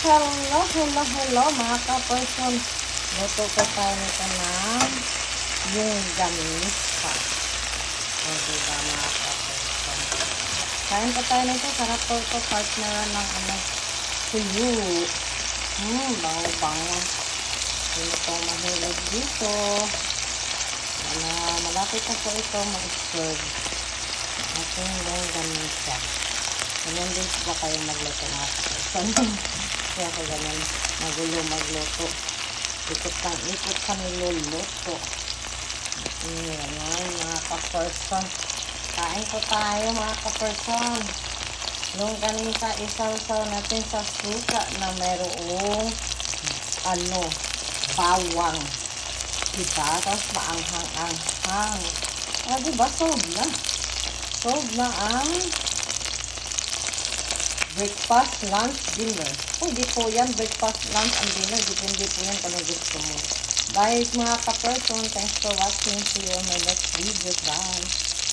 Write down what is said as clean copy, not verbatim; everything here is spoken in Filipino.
Hello mga ka-person. Luto ko tayo nito ng yung gamisa. O diba mga ka-person. Kain pa tayo nito. Sarap po ito. Partner ng tuyo. Bango-bango. Hindi po mahilig dito. Malapit na po ito mag-serve. Ating yung gamisa. Ganyan din sila kayo magluto mga ka-person. Kaya ako ganyan magluto. Ikot kami luluto. Ganyan mga ka-person. Kain ko tayo mga ka-person. Yung ganisa isaw-saw natin sa suka na mayroong bawang. Diba? Tapos maanghang-anghang. Diba? Solve na. Solve na ang breakfast, lunch, dinner. Pwede po yan, breakfast, lunch, and dinner. Depende po yan kung gusto mo. Guys, mga ka-person, thanks for watching. See you on my next video. Bye!